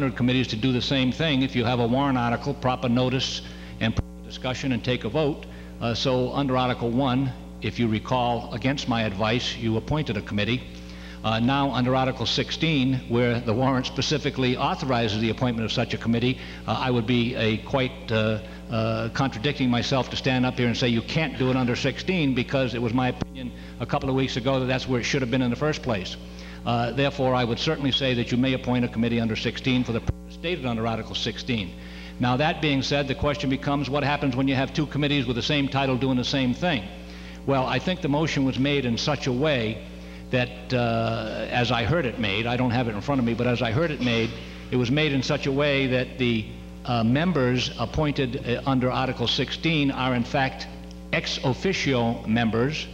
100 committees to do the same thing if you have a warrant article, proper notice and proper discussion and take a vote. So under Article 1, if you recall, against my advice, you appointed a committee. Now under Article 16, where the warrant specifically authorizes the appointment of such a committee, I would be quite contradicting myself to stand up here and say you can't do it under 16, because it was my opinion a couple of weeks ago that that's where it should have been in the first place. Therefore, I would certainly say that you may appoint a committee under 16 for the purpose stated under Article 16. Now, that being said, the question becomes, what happens when you have two committees with the same title doing the same thing? Well, I think the motion was made in such a way that, as I heard it made, I don't have it in front of me, but as I heard it made, it was made in such a way that the members appointed under Article 16 are in fact ex officio members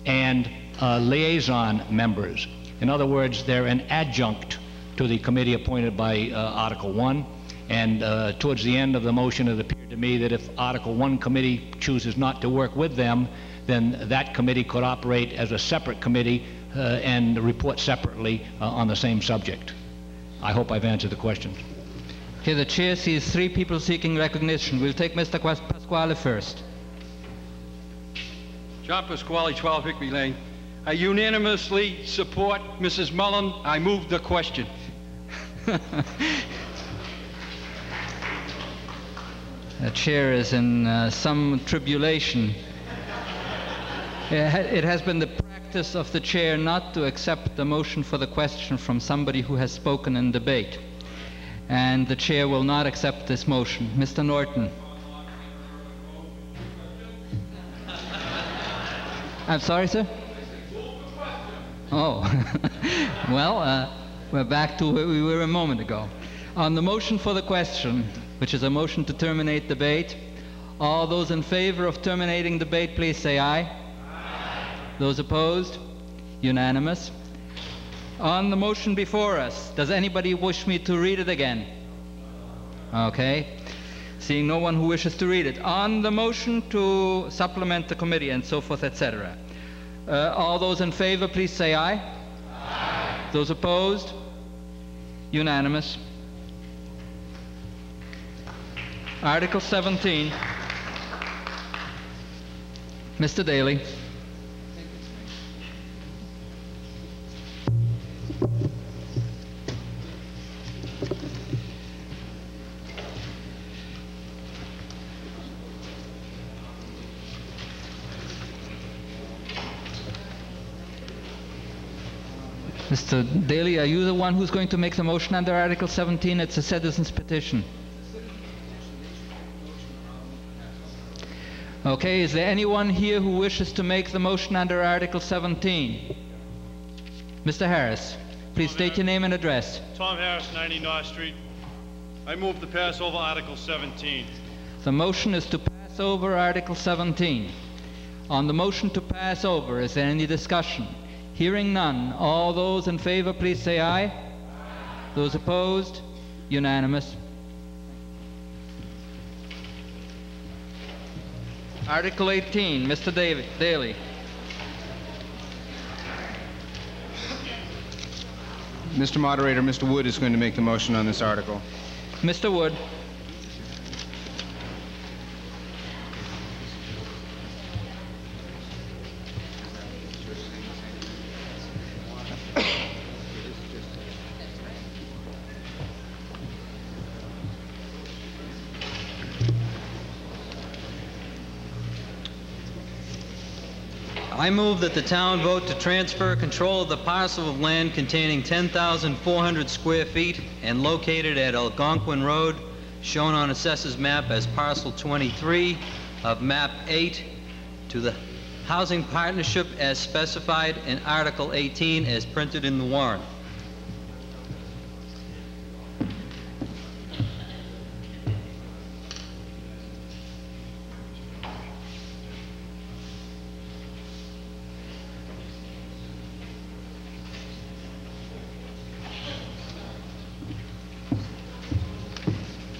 and liaison members. In other words, they're an adjunct to the committee appointed by Article 1. And towards the end of the motion, it appeared to me that if Article 1 committee chooses not to work with them, then that committee could operate as a separate committee and report separately on the same subject. I hope I've answered the question. Okay, the chair sees three people seeking recognition. We'll take Mr. Pasquale first. John Pasquale, 12 Hickory Lane. I unanimously support Mrs. Mullen. I move the question. The chair is in some tribulation. It has been the practice of the chair not to accept the motion for the question from somebody who has spoken in debate. And the chair will not accept this motion. Mr. Norton. I'm sorry, sir? Oh. Well, we're back to where we were a moment ago. On the motion for the question, which is a motion to terminate debate, all those in favor of terminating debate, please say aye. Aye. Those opposed? Unanimous. On the motion before us, does anybody wish me to read it again? Okay. Seeing no one who wishes to read it. On the motion to supplement the committee and so forth, etc. All those in favor, please say aye. Aye. Those opposed? Unanimous. Article 17. Mr. Daly. Mr. Daly, are you the one who's going to make the motion under Article 17? It's a citizen's petition. Okay, is there anyone here who wishes to make the motion under Article 17? Mr. Harris, please state your name and address. Tom Harris, 90 North Street. I move to pass over Article 17. The motion is to pass over Article 17. On the motion to pass over, is there any discussion? Hearing none, all those in favor, please say aye. Aye. Those opposed? Unanimous. Article 18, Mr. Daly. Mr. Moderator, Mr. Wood is going to make the motion on this article. Mr. Wood. I move that the town vote to transfer control of the parcel of land containing 10,400 square feet and located at Algonquin Road, shown on Assessor's Map as Parcel 23 of Map 8, to the Housing Partnership as specified in Article 18 as printed in the warrant.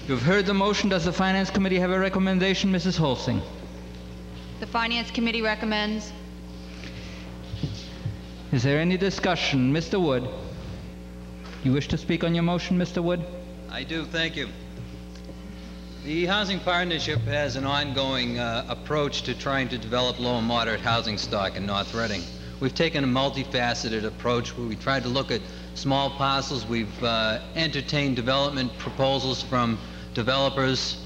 You've heard the motion. Does the Finance Committee have a recommendation, Mrs. Holsing? The Finance Committee recommends. Is there any discussion? Mr. Wood, you wish to speak on your motion, Mr. Wood? I do, thank you. The Housing Partnership has an ongoing approach to trying to develop low and moderate housing stock in North Reading. We've taken a multifaceted approach where we tried to look at small parcels. We've entertained development proposals from developers.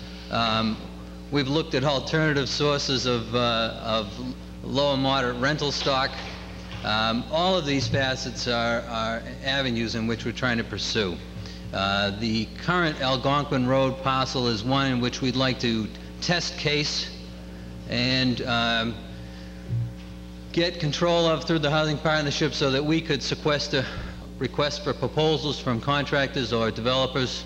We've looked at alternative sources of low and moderate rental stock. All of these facets are avenues in which we're trying to pursue. The current Algonquin Road parcel is one in which we'd like to test case and get control of through the Housing Partnership so that we could sequester requests for proposals from contractors or developers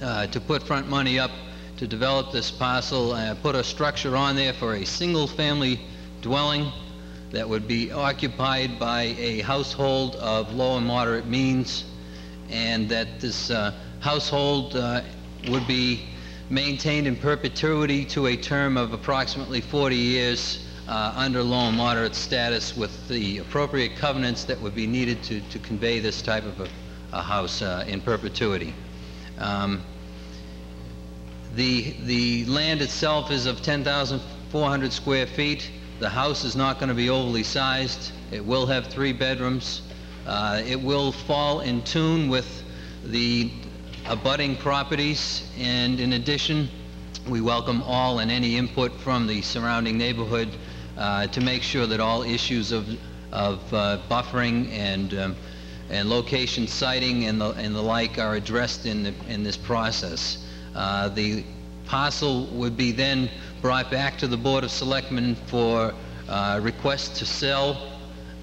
to put front money up to develop this parcel, put a structure on there for a single-family dwelling that would be occupied by a household of low and moderate means, and that this household would be maintained in perpetuity to a term of approximately 40 years under low and moderate status, with the appropriate covenants that would be needed to convey this type of a house in perpetuity. The land itself is of 10,400 square feet. The house is not going to be overly sized. It will have 3 bedrooms. It will fall in tune with the abutting properties, and in addition, we welcome all and any input from the surrounding neighborhood to make sure that all issues of buffering and location siting and the like are addressed in this process. The parcel would be then brought back to the Board of Selectmen for request to sell.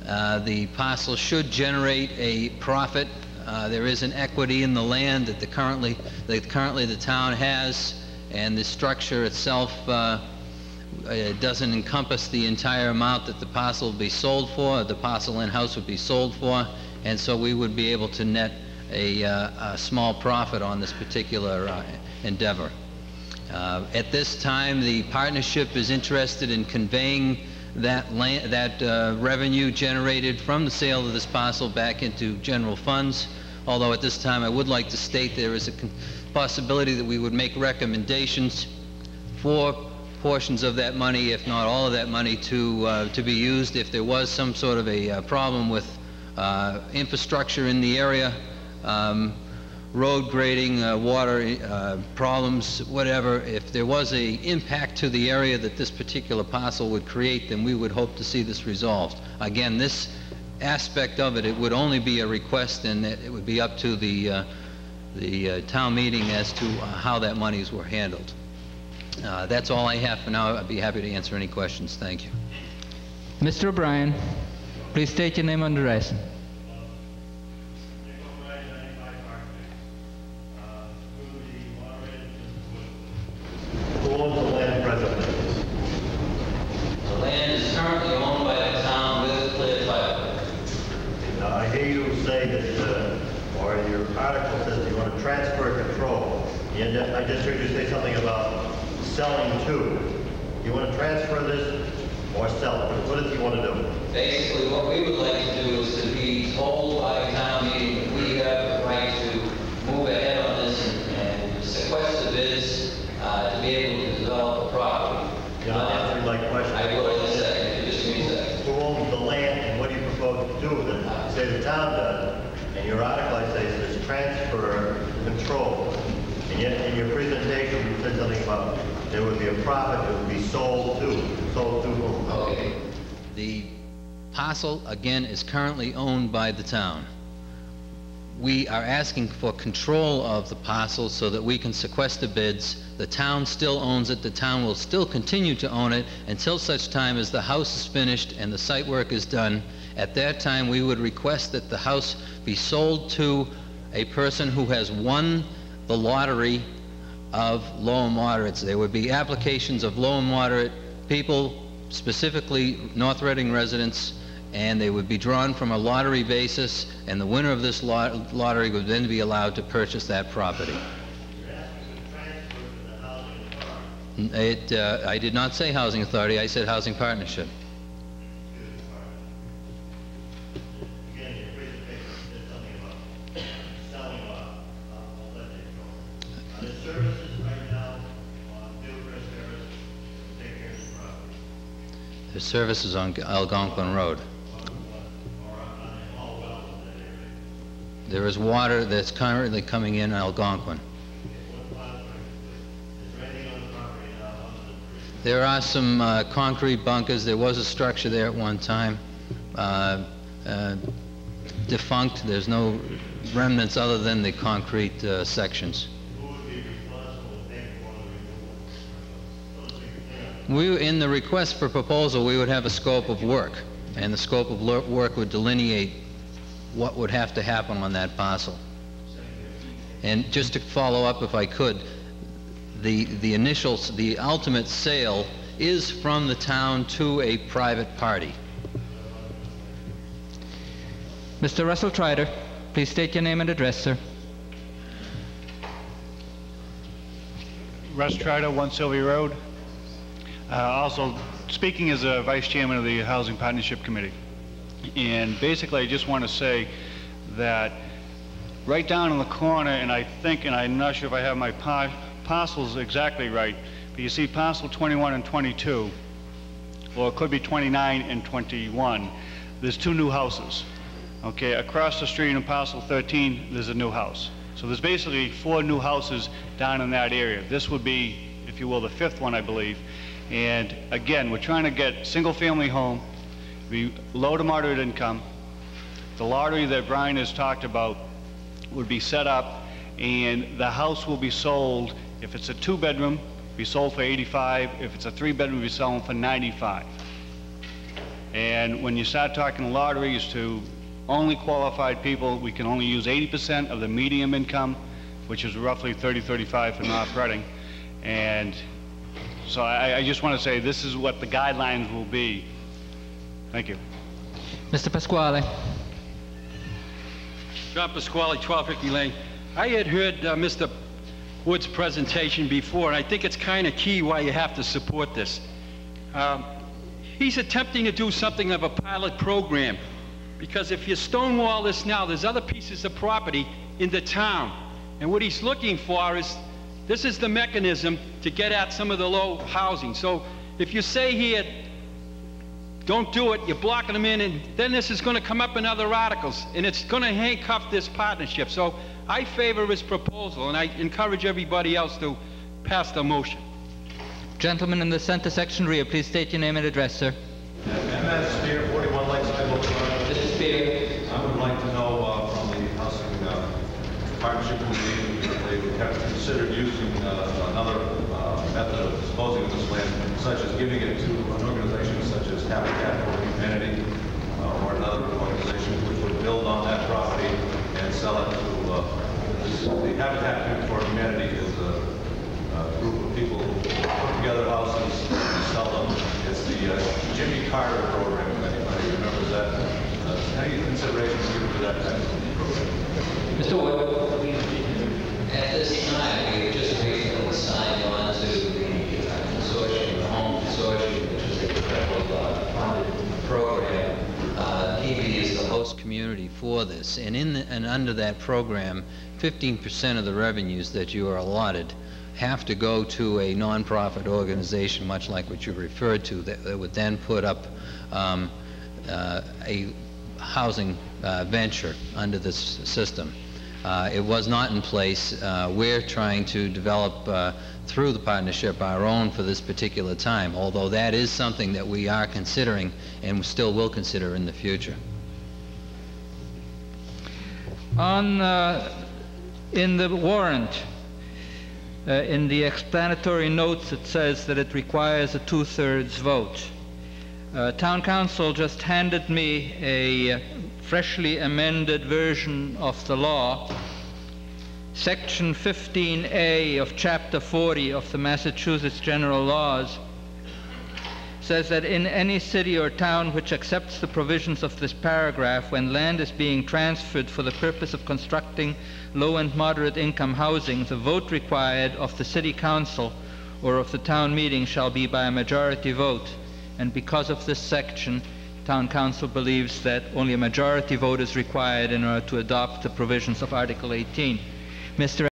The parcel should generate a profit. There is an equity in the land that currently the town has, and the structure itself doesn't encompass the entire amount that the parcel will be sold for, the parcel in-house would be sold for, and so we would be able to net a small profit on this particular endeavor. At this time, the partnership is interested in conveying that revenue generated from the sale of this parcel back into general funds, although at this time I would like to state there is a possibility that we would make recommendations for portions of that money, if not all of that money, to be used if there was some sort of a problem with infrastructure in the area, road grading, water problems, whatever. If there was an impact to the area that this particular parcel would create, then we would hope to see this resolved. Again, this aspect of it, it would only be a request, and it would be up to the town meeting as to how that monies were handled. That's all I have for now. I'd be happy to answer any questions. Thank you. Mr. O'Brien, please state your name under oath. Who owns the land presently? The land is currently owned by the town with clear title. Now, I hear you say that, or your article says you want to transfer control. And I just heard you say something about selling to. You want to transfer this or sell it? What does he want to do? Basically, what we would like to do is to be told by a town meeting that we have the right to move ahead on this and sequester bids to be able to develop the property. You're not answering my question. I will in a second. If you just give me a second. Who owns the land and what do you propose to do with it? You say the town does. And your article, I say, says transfer control. And yet in your presentation, you said something about there would be a profit that would be sold to. Sold to whom? Okay. The parcel, again, is currently owned by the town. We are asking for control of the parcel so that we can sequester bids. The town still owns it. The town will still continue to own it until such time as the house is finished and the site work is done. At that time, we would request that the house be sold to a person who has won the lottery of low and moderates. There would be applications of low and moderate people, specifically North Reading residents, and they would be drawn from a lottery basis, and the winner of this lottery would then be allowed to purchase that property. I did not say housing authority, I said housing partnership. The service is on Algonquin Road. There is water that's currently coming in Algonquin. There are some concrete bunkers. There was a structure there at one time, defunct. There's no remnants other than the concrete sections. In the request for proposal, we would have a scope of work, and the scope of work would delineate what would have to happen on that parcel. And just to follow up, if I could, the ultimate sale is from the town to a private party. Mr. Russell Trider, please state your name and address, sir. Russ Trider, 1 Sylvia Road. Also speaking as a vice chairman of the Housing Partnership Committee. And basically I just want to say that right down in the corner, and I think, and I'm not sure if I have my parcels exactly right, but you see parcel 21 and 22, or it could be 29 and 21. There's 2 new houses. Okay, across the street in parcel 13, there's a new house. So there's basically 4 new houses down in that area. This would be, if you will, the 5th one, I believe. And again, we're trying to get single-family home, be low to moderate income. The lottery that Brian has talked about would be set up, and the house will be sold. If it's a 2-bedroom, be sold for $85. If it's a 3-bedroom, be selling for $95. And when you start talking lotteries to only qualified people, we can only use 80% of the medium income, which is roughly 35 for North Reading. And so I just want to say this is what the guidelines will be. Thank you. Mr. Pasquale. John Pasquale, 12 Hickey Lane. I had heard Mr. Wood's presentation before, and I think it's kind of key why you have to support this. He's attempting to do something of a pilot program, because if you stonewall this now, there's other pieces of property in the town, and what he's looking for is, this is the mechanism to get at some of the low housing. So if you say here, don't do it, you're blocking them in, and then this is going to come up in other articles, and it's going to handcuff this partnership. So I favor his proposal, and I encourage everybody else to pass the motion. Gentleman in the center section rear, please state your name and address, sir. M.S. Spear, 41 Lakeside Boulevard. Mr. Spear. I would like to know from the Housing Partnership Committee if they have considered using another method of disposing of this land, such as giving it to an organization such as Habitat for Humanity or another organization which would build on that property and sell it to the Habitat for Humanity is a group of people who put together houses and sell them. It's the Jimmy Carter program, if anybody remembers that. Any considerations given to that type of program? Mr. Wood. At this time, we just recently signed on to the consortium, the Home Consortium, which is a federal funded program. PV is the host community for this, and under that program, 15% of the revenues that you are allotted have to go to a nonprofit organization, much like what you referred to, that would then put up a housing venture under this system. It was not in place. We're trying to develop through the partnership our own for this particular time, although that is something that we are considering and still will consider in the future. In the warrant, in the explanatory notes, it says that it requires a 2/3 vote. Town Council just handed me a freshly amended version of the law. Section 15A of Chapter 40 of the Massachusetts General Laws says that in any city or town which accepts the provisions of this paragraph, when land is being transferred for the purpose of constructing low and moderate income housing, the vote required of the city council or of the town meeting shall be by a majority vote. And because of this section, Town Council believes that only a majority vote is required in order to adopt the provisions of Article 18. Mr.